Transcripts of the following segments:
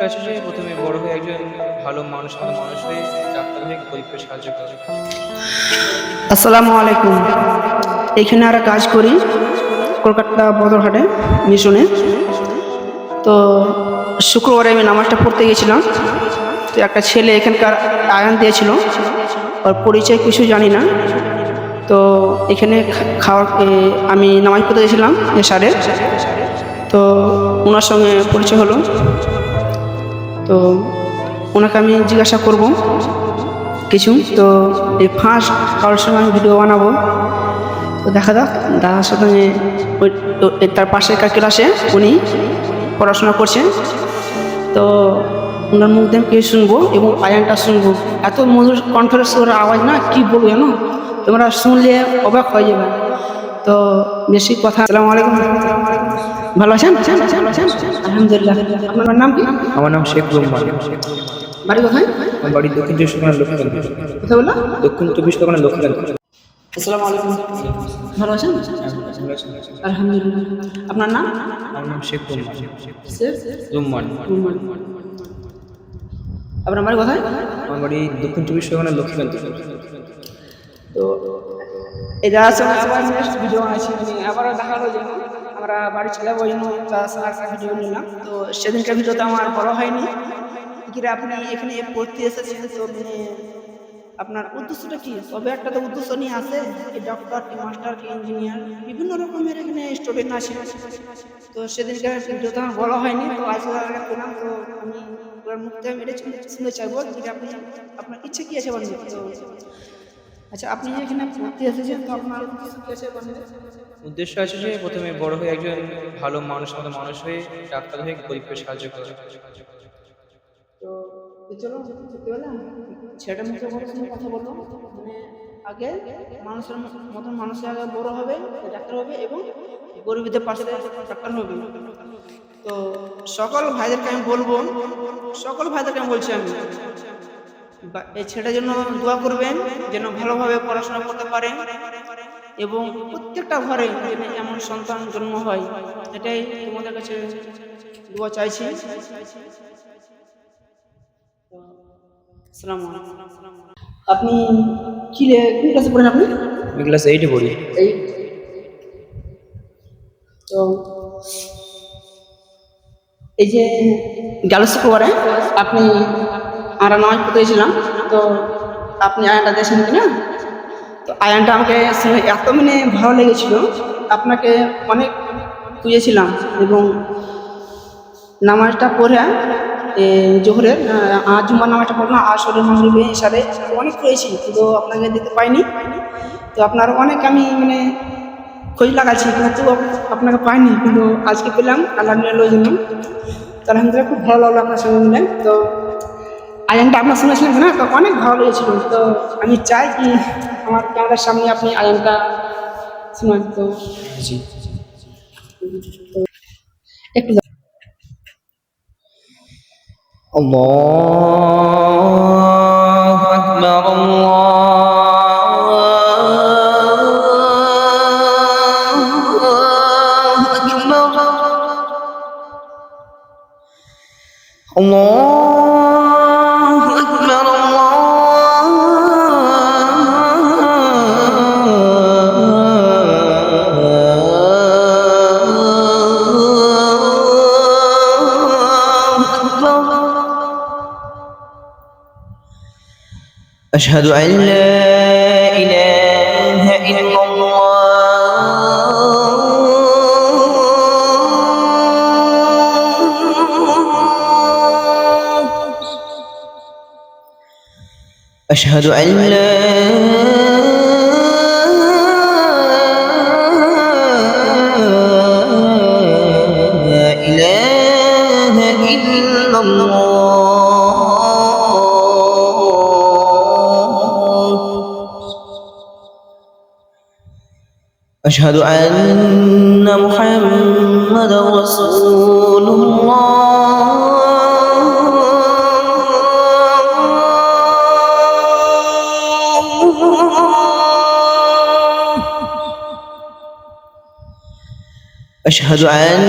আছে যে প্রথমে বড় হয়ে একজন ভালো মানুষ হয়ে ডাক্তার হয়ে গরিবকে সাহায্য করে। আসসালামু আলাইকুম। এখানে আমরা কাজ করি কলকাতা বদরহাটে মিশনে। তো শুক্রবারে আমি নামাজটা পড়তে গেছিলাম। তো একটা ছেলে এখানকার আয়ান দিয়েছিল, ওর পরিচয় কিছু জানি না। তো এখানে আমি নামাজ পড়তে গেছিলাম এশারে। তো ওনার সঙ্গে পরিচয় হলো। তো ওনাকে আমি জিজ্ঞাসা করব কিছু। তো এই ফার্স্ট কারোর সঙ্গে আমি ভিডিও বানাবো। তো দেখা যাক দাদার সাথে তার পাশের ক্লাসে উনি পড়াশোনা করছেন। তো ওনার মুখ দিয়ে কিছু শুনবো এবং আয়ানটা শুনবো। এত মধুর কণ্ঠস্বর আওয়াজ না, কি বলবো জানো, তোমরা শুনলে অবাক হয়ে যাবে। তো বেশি কথা। আসসালামু আলাইকুম। ভালো আছেন? আলহামদুলিল্লাহ। আপনার নাম কি? আমার নাম শেখ রুম্মান। বাড়ি কোথায়? আমার বাড়ি দক্ষিণ চব্বিশ পরগনা লক্ষ্মীকান্ত। কোথায় বললা? দক্ষিণ চব্বিশ পরগনা লক্ষ্মীকান্ত। আসসালামু আলাইকুম। ভালো আছেন? আলহামদুলিল্লাহ। আপনার নাম? আমার নাম শেখ রুম্মান। শেখ রুম্মান। রুম্মান। আপনার বাড়ি কোথায়? আমার বাড়ি দক্ষিণ চব্বিশ পরগনা লক্ষ্মীকান্ত। তো এই যারা সবাই নেক্সট ভিডিও বানাচ্ছি, আবারও দেখালো যে আমরা বাড়ি চলে যাবো, ওই জন্য একটা ভিডিও নিলাম। তো সেদিনকার ভিডিওতে আমার বড় হয়নি। কি রে, আপনি এখানে পড়তে এসেছেন, তো আপনার উদ্দেশ্যটা কি? তবে একটা তো উদ্দেশ্য নিয়ে আসে, কি ডক্টর, কি মাস্টার, কি ইঞ্জিনিয়ার, বিভিন্ন রকমের এখানে স্টুডেন্ট আছে। তো সেদিনকার ভিডিওতে আমার বলা হয়নি, তো আজকে পেলাম। তো আমি ওর মুখ থেকে মেরে শুনতে চাইবো যে আপনি আপনার ইচ্ছে কি আছে বলুন। তো আচ্ছা, আপনি এখানে পড়তে এসেছেন, তো আপনার উদ্দেশ্য কি আছে বলুন। উদ্দেশ্য আছে যে প্রথমে বড় হয়ে একজন ভালো মানুষ হয়ে ডাক্তার হয়ে গরিবকে সাহায্য করে। তো চলো সত্যি বললাম, ছেলেটা মুখে বড় সঙ্গে কথা বললো, মানে আগে মানুষের মতন মানুষের আগে বড় হবে, ডাক্তার হবে এবং গরিবদের পাশে ডাক্তার হবে। তো সকল ভাইদেরকে আমি বলবো, বলছি আমি, এই ছেলেটার জন্য দোয়া করবেন যেন ভালোভাবে পড়াশোনা করতে পারে এবং প্রত্যেকটা ঘরে যেন এমন সন্তান জন্ম হয়, এটাই তোমাদের কাছে দোয়া চাইছি। আসসালামু আলাইকুম। আপনি কি কোন ক্লাসে পড়েন আপনি? আমি ক্লাস 8-এ পড়ি। এই তো এই যে গেল শুক্রবারে আপনি আমরা নামাজ পড়তে গেছিলাম। তো আপনি আয়ানটা দিয়েছেন কিনা? তো আয়ানটা আমাকে শুনে এত ভালো লেগেছিল, আপনাকে অনেক খুঁজেছিলাম এবং নামাজটা পড়ে জোহরের জুম্মার নামাজটা পড়লাম, আসরের মাগরিবে ইশারে অনেক খুঁজেছি, কিন্তু আপনাকে দিতে পাইনি। তো আপনার অনেক আমি খোঁজ লাগাচ্ছি, কিন্তু আপনাকে পাইনি, কিন্তু আজকে পেলাম, আলহামদুলিল্লাহ জন্য। তো আলহামদুলিল্লাহ খুব ভালো লাগলো আপনার সঙ্গে মিলে। তো আয়ানটা আপনার শুনেছিলেন না, তো অনেক ভালো লেগেছিল। তো আমি চাই কি আমার ক্যামেরার সামনে আপনি আয়ানটা শুনেন। তো জি। একটু আল্লাহু আকবার, আল্লাহু আকবার, أشهد أن لا إله إلا الله، أشهد أن لا إله إلا الله، أشهد أن محمدا رسول الله، أشهد أن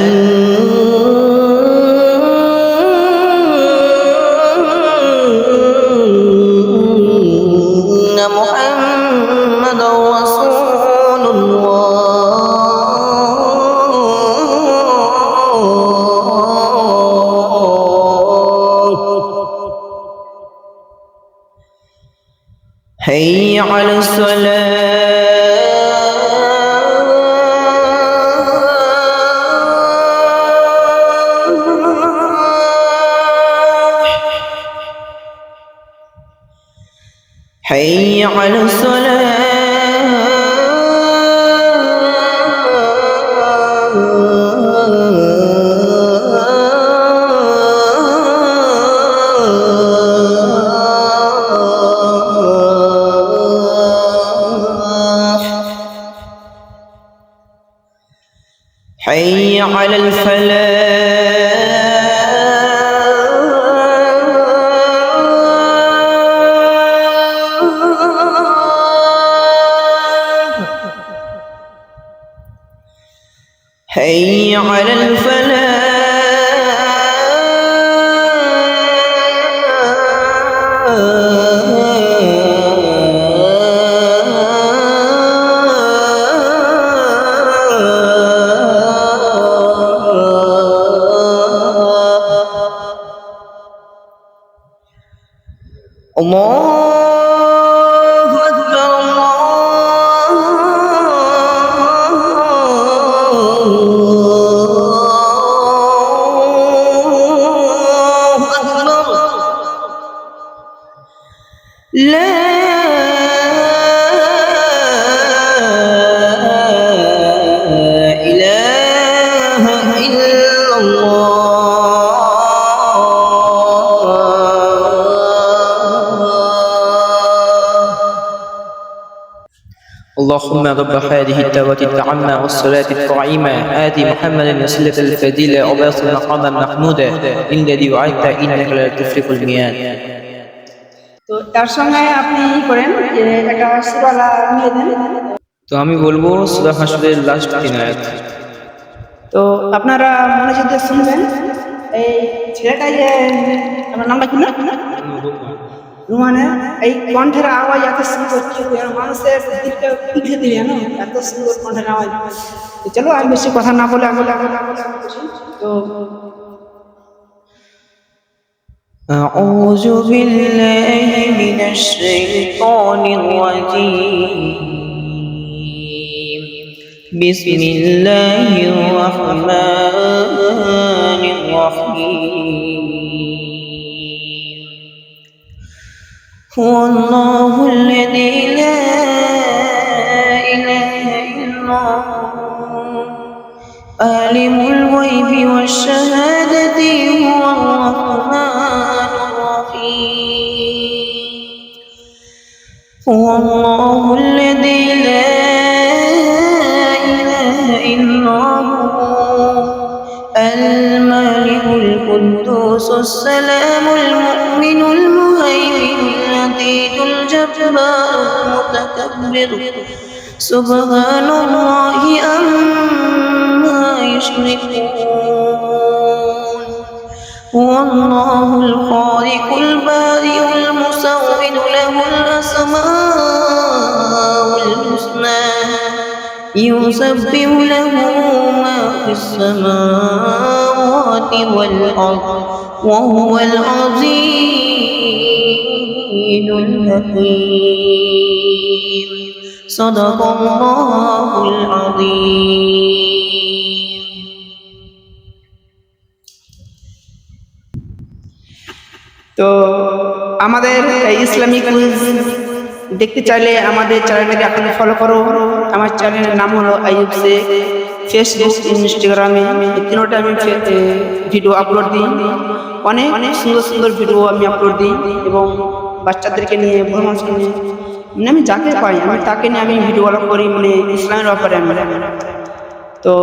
حي على الصلاة حي على الصلاة حي على الفلاح حي على الفلاح الله أكبر الله أكبر لا إله إلا اللهم رب هذه الدعوة التامة والصلاة القائمة آت محمدا الوسيلة الفضيلة وبعث مقاما محمودا الذي وعدت إنك لا تخلف الميعاد. তো তার সঙ্গে আপনি করেন যে একটা সুরালা নিয়ে দেন। তো আমি বলবো সূরা হাশরের লাস্ট 3 আয়াত। তো আপনারা মনোযোগ দিয়ে শুনবেন। এই ছেলেটা যে আমার নামটা কি না রুমানে এই কণ্ঠের আওয়াজ এত সুন্দর কি মানুষের দিকটা পিঠে দিয়ে না এত সুন্দর কণ্ঠের আওয়াজ। তো চলো আমি বেশি কথা না বলে তো أعوذ بالله من الشيطان الرجيم بسم الله الرحمن الرحيم هو الله الذي لا إله إلا هو عالم الغيب والشهادة هو الرحمن الرحيم هو الله الذي لا إله إلا هو الملك القدوس السلام المؤمن المهيمن العزيز الجبار المتكبر سبحان الله عما يشركون هو الله الخالق البارئ المصور له الأسماء الحسنى يسبح له ما في السماوات والأرض وهو العزيز الحكيم صدق الله العظيم তো আমাদের এই ইসলামিক কুইজ দেখতে চাইলে আমাদের চ্যানেলটাকে এখন ফলো করো। আমার চ্যানেলের নাম হলো আইয়ুব শেখ। ফেসবুক ইনস্টাগ্রামে তিনোটা আমি ভিডিও আপলোড দিই। অনেক অনেক সুন্দর সুন্দর ভিডিও আমি আপলোড দিই এবং বাচ্চাদেরকে নিয়ে বড় মানুষকে নিয়ে মানে আমি যাকে পাই আমি তাকে নিয়ে আমি ভিডিও আপলোড করি মানে ইসলামের ব্যাপারে আমি। তো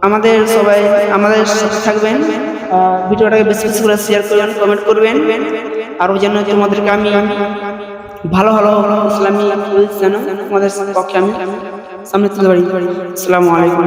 আমাদের সবাই আমাদের সাথে থাকবেন, ভিডিওটাকে বেশি বেশি করে শেয়ার করবেন, কমেন্ট করবেন। আর ওই জন্য তোমাদেরকে আমি ভালো ভালো ইসলামী যেন তোমাদের পক্ষে আমি সামনে তুলতে পারি। আসসালামু আলাইকুম।